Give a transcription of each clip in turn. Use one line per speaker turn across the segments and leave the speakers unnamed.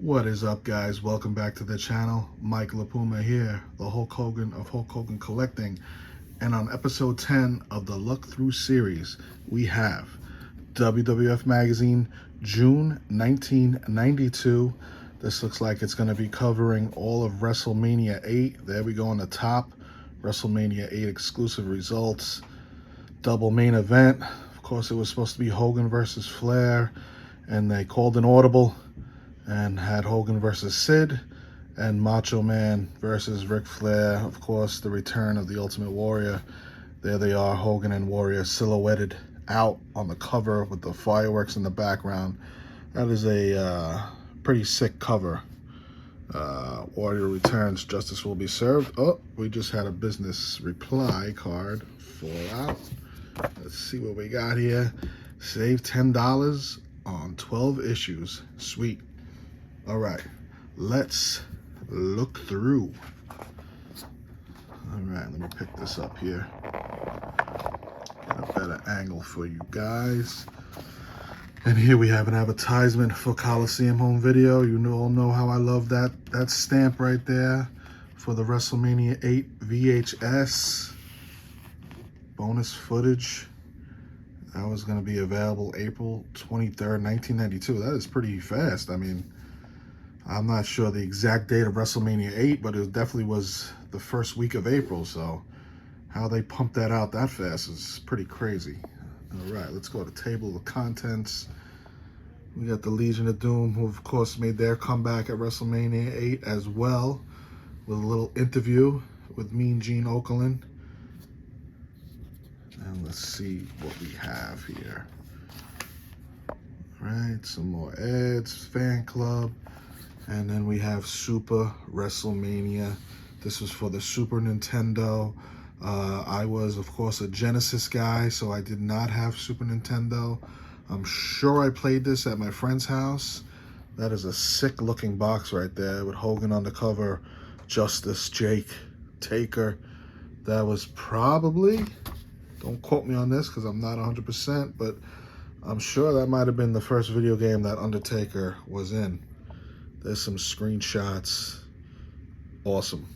What is up, guys? Welcome back to the channel. Mike LaPuma here, the Hulk Hogan of Hulk Hogan Collecting. And on episode 10 of the Look Through series, we have WWF Magazine June 1992. This looks like it's going to be covering all of WrestleMania 8. There we go on the top. WrestleMania 8 exclusive results. Double main event. Of course, it was supposed to be Hogan versus Flair, and they called an audible and had Hogan versus Sid and Macho Man versus Ric Flair. Of course, the return of the Ultimate Warrior. There they are, Hogan and Warrior silhouetted out on the cover with the fireworks in the background. That is a pretty sick cover. Warrior returns, justice will be served. Oh, we just had a business reply card fall out. Let's see what we got here. Save $10 on 12 issues. Sweet. All right, let's look through. All right, let me pick this up here. Get a better angle for you guys. And here we have an advertisement for Coliseum Home Video. You all know how I love that stamp right there for the WrestleMania 8 VHS bonus footage. That was going to be available April 23rd, 1992. That is pretty fast. I mean, I'm not sure the exact date of WrestleMania 8, but it definitely was the first week of April. So how they pumped that out that fast is pretty crazy. All right, let's go to table of contents. We got the Legion of Doom, who of course made their comeback at WrestleMania 8 as well, with a little interview with Mean Gene Okerlund. And let's see what we have here. All right, some more ads, fan club. And then we have Super WrestleMania. This was for the Super Nintendo. I was, of course, a Genesis guy, so I did not have Super Nintendo. I'm sure I played this at my friend's house. That is a sick-looking box right there with Hogan on the cover, Justice, Jake, Taker. That was probably, don't quote me on this because I'm not 100%, but I'm sure that might have been the first video game that Undertaker was in. There's some screenshots. Awesome.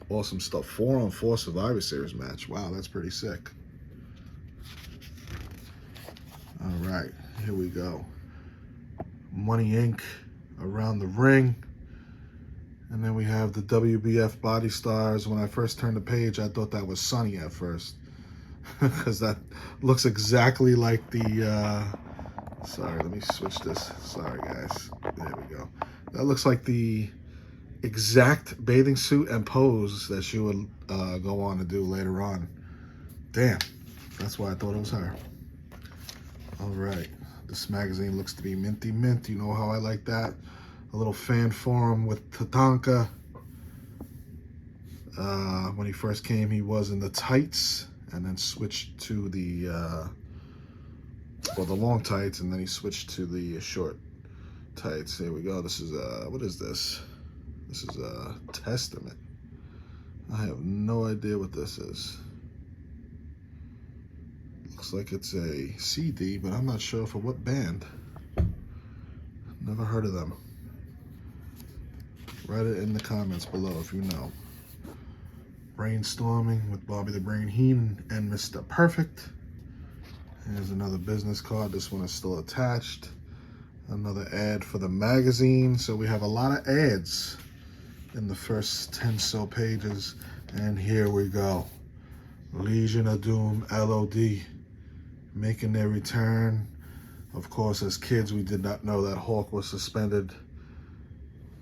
Awesome stuff. 4-on-4 Survivor Series match. Wow, that's pretty sick. All right, here we go. Money Inc. around the ring. And then we have the WWF Body Stars. When I first turned the page, I thought that was Sonny at first. Because that looks exactly like the... Sorry, let me switch this. Sorry, guys. There we go. That looks like the exact bathing suit and pose that she would go on to do later on. Damn, that's why I thought it was her. All right, this magazine looks to be minty mint. You know how I like that. A little fan forum with Tatanka. When he first came, he was in the tights and then switched to the, well, the long tights, and then he switched to the short tights. Here we go. This is what is this? This is a Testament. I have no idea what this is. Looks like it's a CD, but I'm not sure for what band. Never heard of them. Write it in the comments below if you know. Brainstorming with Bobby the Brain Heenan and Mr. Perfect. Here's another business card. This one is still attached. Another ad for the magazine. So we have a lot of ads in the first 10 so pages. And here we go. Legion of Doom, LOD, making their return. Of course, as kids, we did not know that Hulk was suspended.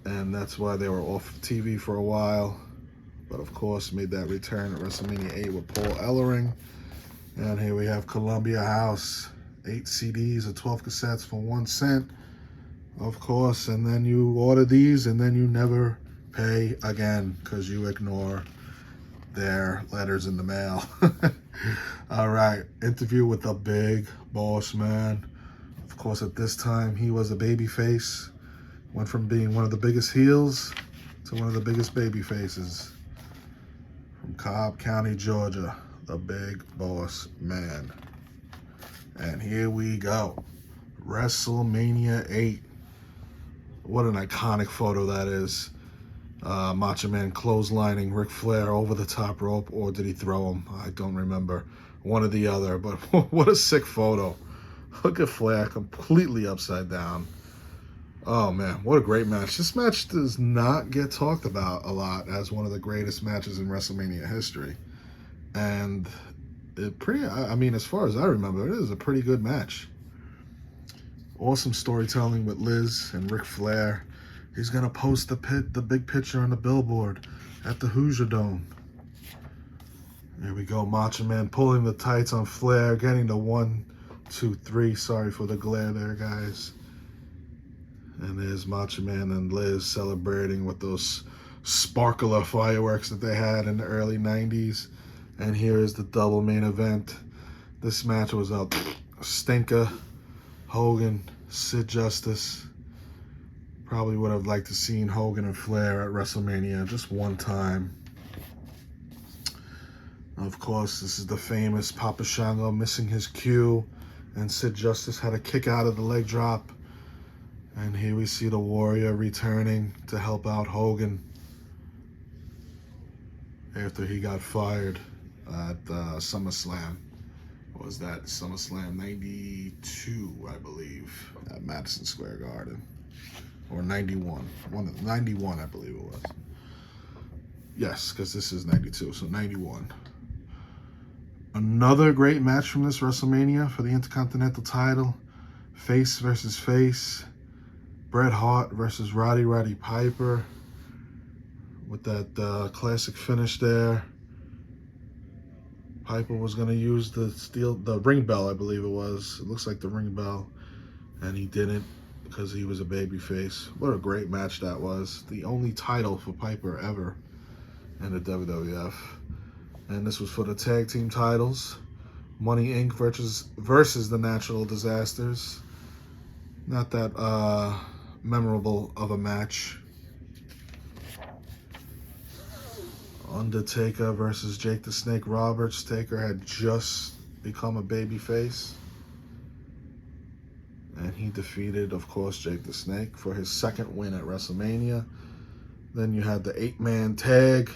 And that's why they were off TV for a while. But of course, made that return at WrestleMania 8 with Paul Ellering. And here we have Columbia House. 8 CDs or 12 cassettes for 1 cent, of course, and then you order these and then you never pay again because you ignore their letters in the mail. All right, interview with the Big Boss Man. Of course, at this time, he was a baby face. Went from being one of the biggest heels to one of the biggest baby faces. From Cobb County, Georgia, the Big Boss Man. And here we go. WrestleMania 8. What an iconic photo that is. Macho Man clotheslining Ric Flair over the top rope, or did he throw him? I don't remember. One or the other, but what a sick photo. Look at Flair completely upside down. Oh man, what a great match. This match does not get talked about a lot as one of the greatest matches in WrestleMania history. And I mean, as far as I remember, it is a pretty good match. Awesome storytelling with Liz and Ric Flair. He's going to post the big picture on the billboard at the Hoosier Dome. There we go. Macho Man pulling the tights on Flair, getting the 1, 2, 3. Sorry for the glare there, guys. And there's Macho Man and Liz celebrating with those sparkler fireworks that they had in the early 90s. And here is the double main event. This match was a stinker. Hogan, Sid Justice. Probably would have liked to seen Hogan and Flair at WrestleMania just one time. Of course, this is the famous Papa Shango missing his cue, and Sid Justice had a kick out of the leg drop. And here we see the Warrior returning to help out Hogan after he got fired at SummerSlam. What was that? SummerSlam 92, I believe, at Madison Square Garden. Or 91. 91, I believe it was. Yes, because this is 92, so 91. Another great match from this WrestleMania for the Intercontinental title. Face versus face. Bret Hart versus Roddy Piper. With that classic finish there. Piper was going to use the ring bell, I believe it was. It looks like the ring bell. And he didn't, because he was a babyface. What a great match that was. The only title for Piper ever in the WWF. And this was for the tag team titles. Money Inc. versus the Natural Disasters. Not that memorable of a match. Undertaker versus Jake the Snake Roberts. Taker had just become a babyface. And he defeated, of course, Jake the Snake for his second win at WrestleMania. Then you had the 8-man tag.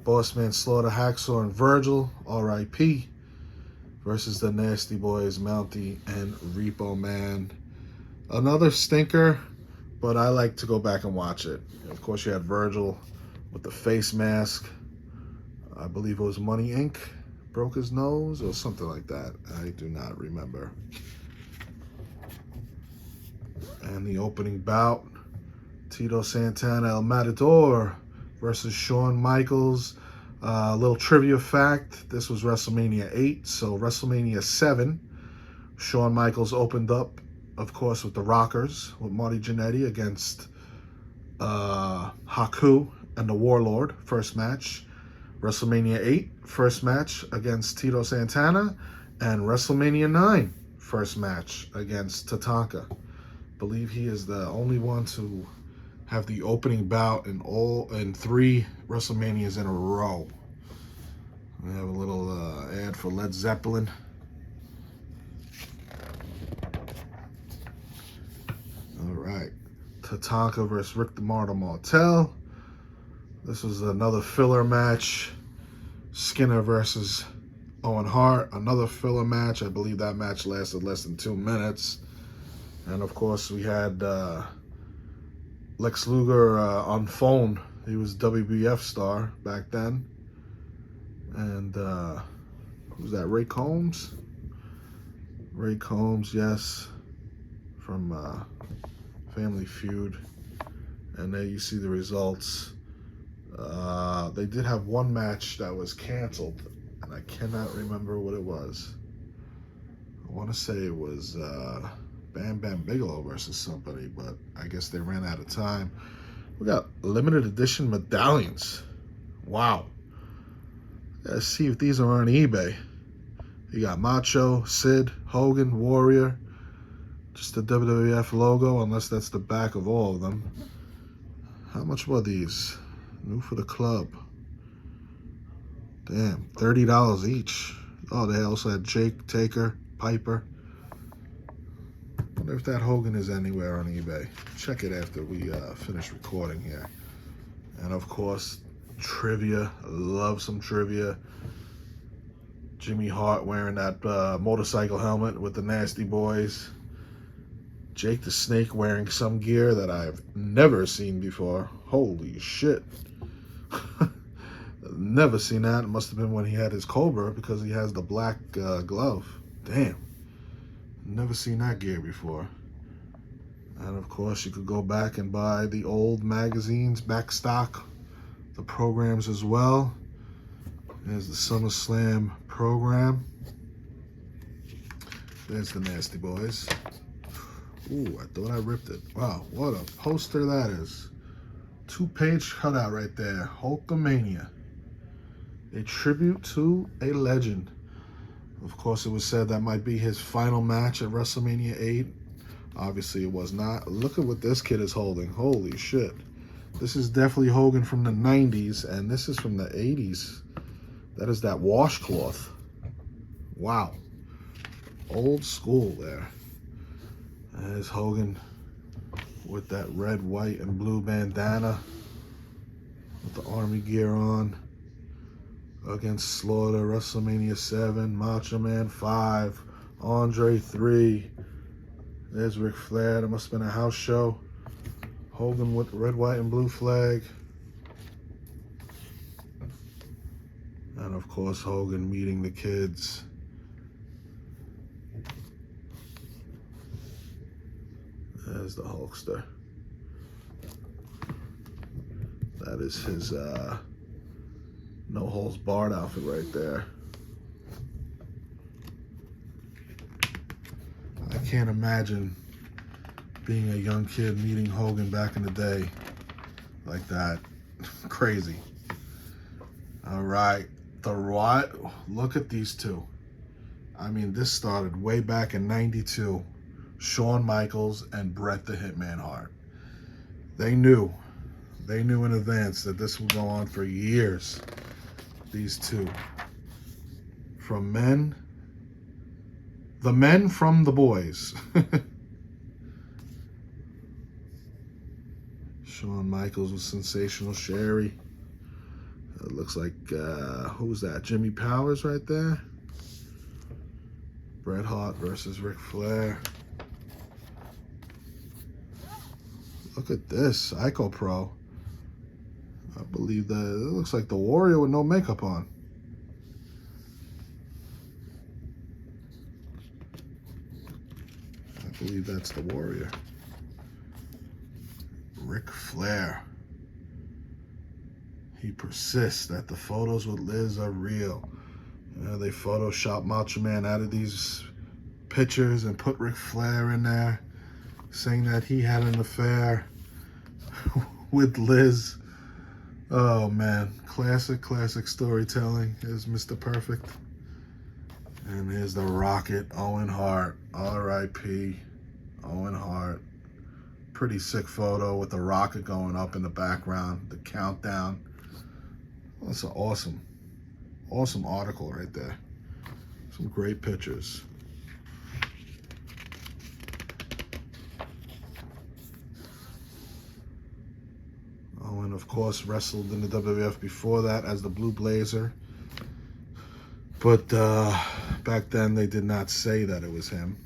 Bossman Slaughter, Hacksaw, and Virgil, R.I.P. versus the Nasty Boys, Mountie and Repo Man. Another stinker, but I like to go back and watch it. Of course, you had Virgil with the face mask. I believe it was Money Inc. broke his nose or something like that. I do not remember. And the opening bout, Tito Santana, El Matador versus Shawn Michaels. A little trivia fact, this was WrestleMania 8, so WrestleMania 7, Shawn Michaels opened up, of course, with the Rockers, with Marty Jannetty against Haku and the Warlord, first match. WrestleMania 8, first match against Tito Santana, and WrestleMania 9, first match against Tatanka. Believe he is the only one to have the opening bout in 3 WrestleManias in a row. We have a little ad for Led Zeppelin. All right, Tatanka versus Rick the Martyr Martel. This was another filler match. Skinner versus Owen Hart, another filler match. I believe that match lasted less than 2 minutes. And of course, we had Lex Luger on phone. He was WWF star back then. And who's that? Ray Combs? Ray Combs, yes, from Family Feud. And there you see the results. They did have one match that was canceled, and I cannot remember what it was. I want to say it was Bam Bam Bigelow versus somebody, but I guess they ran out of time. We got limited edition medallions. Wow. Let's see if these are on eBay. You got Macho, Sid, Hogan, Warrior. Just the WWF logo, unless that's the back of all of them. How much were these? New for the club. Damn, $30 each. Oh, they also had Jake, Taker, Piper. wonder if that Hogan is anywhere on eBay. Check it after we finish recording here. And of course, trivia. Love some trivia. Jimmy Hart wearing that motorcycle helmet with the Nasty Boys. Jake the Snake wearing some gear that I've never seen before. Holy shit. Never seen that. It must have been when he had his Cobra, because he has the black glove. Damn. Never seen that gear before. And of course, you could go back and buy the old magazines, back stock, the programs as well. There's the SummerSlam program. There's the Nasty Boys. Ooh, I thought I ripped it. Wow, what a poster that is. 2-page cutout right there. Hulkamania. A tribute to a legend. Of course, it was said that might be his final match at WrestleMania 8. Obviously, it was not. Look at what this kid is holding. Holy shit. This is definitely Hogan from the 90s, and this is from the 80s. That is that washcloth. Wow. Old school there. There's Hogan with that red, white, and blue bandana with the army gear on. Against Slaughter, WrestleMania 7, Macho Man 5, Andre 3. There's Ric Flair. That must have been a house show. Hogan with the red, white, and blue flag. And of course, Hogan meeting the kids. There's the Hulkster. That is his no holds barred outfit right there. I can't imagine being a young kid meeting Hogan back in the day like that. Crazy. All right, look at these two. I mean, this started way back in '92. Shawn Michaels and Bret the Hitman Hart. They knew in advance that this would go on for years. These two. From the men from the boys. Shawn Michaels with Sensational Sherry. It looks like, who's that? Jimmy Powers right there. Bret Hart versus Ric Flair. Look at this, Psycho Pro. I believe that it looks like the Warrior with no makeup on. I believe that's the Warrior. Ric Flair. He persists that the photos with Liz are real. They Photoshop Macho Man out of these pictures and put Ric Flair in there, saying that he had an affair with Liz. Oh man, classic storytelling. Here's Mr. Perfect. And here's the Rocket, Owen Hart. R.I.P. Owen Hart. Pretty sick photo with the rocket going up in the background, the countdown. That's an awesome article right there. Some great pictures. Owen, of course, wrestled in the WWF before that as the Blue Blazer. But back then, they did not say that it was him.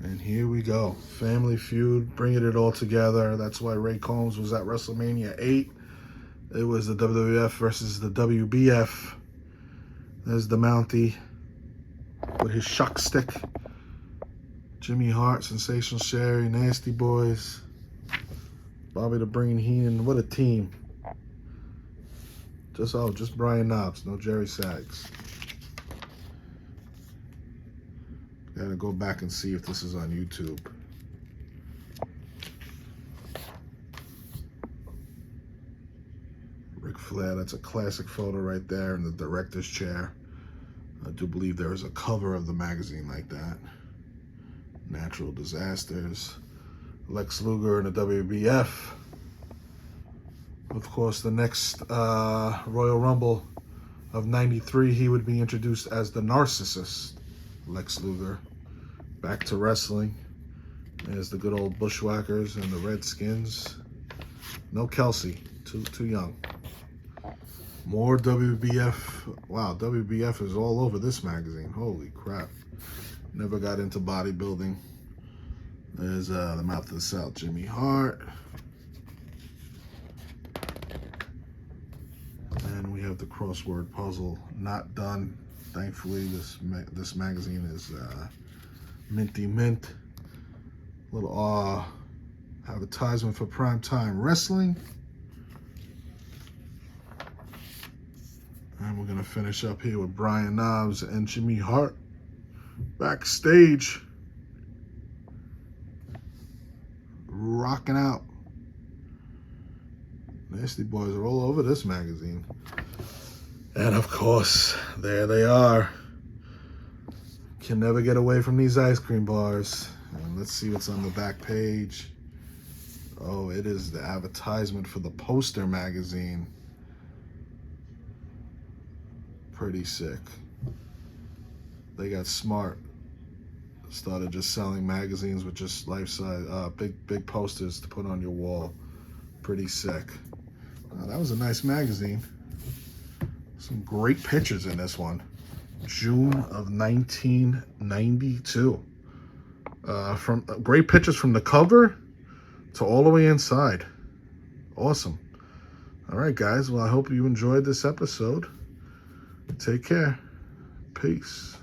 And here we go. Family Feud, bringing it all together. That's why Ray Combs was at WrestleMania 8. It was the WWF versus the WBF. There's the Mountie with his shock stick. Jimmy Hart, Sensational Sherry, Nasty Boys. Bobby the Brain Heenan. What a team. Just Brian Knobbs, no Jerry Sags. Gotta go back and see if this is on YouTube. Ric Flair, that's a classic photo right there in the director's chair. I do believe there is a cover of the magazine like that. Natural disasters. Lex Luger in the WWF. Of course, the next Royal Rumble of '93, he would be introduced as the Narcissist, Lex Luger. Back to wrestling. There's the good old Bushwhackers and the Redskins. No Kelsey, too young. More WWF. Wow, WWF is all over this magazine. Holy crap. Never got into bodybuilding. There's the Mouth of the South, Jimmy Hart. And we have the crossword puzzle. Not done. Thankfully, this magazine is minty mint. Little advertisement for primetime wrestling. And we're going to finish up here with Brian Knobbs and Jimmy Hart backstage, rocking out. Nasty Boys are all over this magazine. And of course, there they are. Can never get away from these ice cream bars. And let's see what's on the back page. Oh, it is the advertisement for the Poster magazine. Pretty sick. They got smart. Started just selling magazines with just life-size, big posters to put on your wall. Pretty sick. That was a nice magazine. Some great pictures in this one. June of 1992. From great pictures from the cover to all the way inside. Awesome. All right, guys. Well, I hope you enjoyed this episode. Take care. Peace.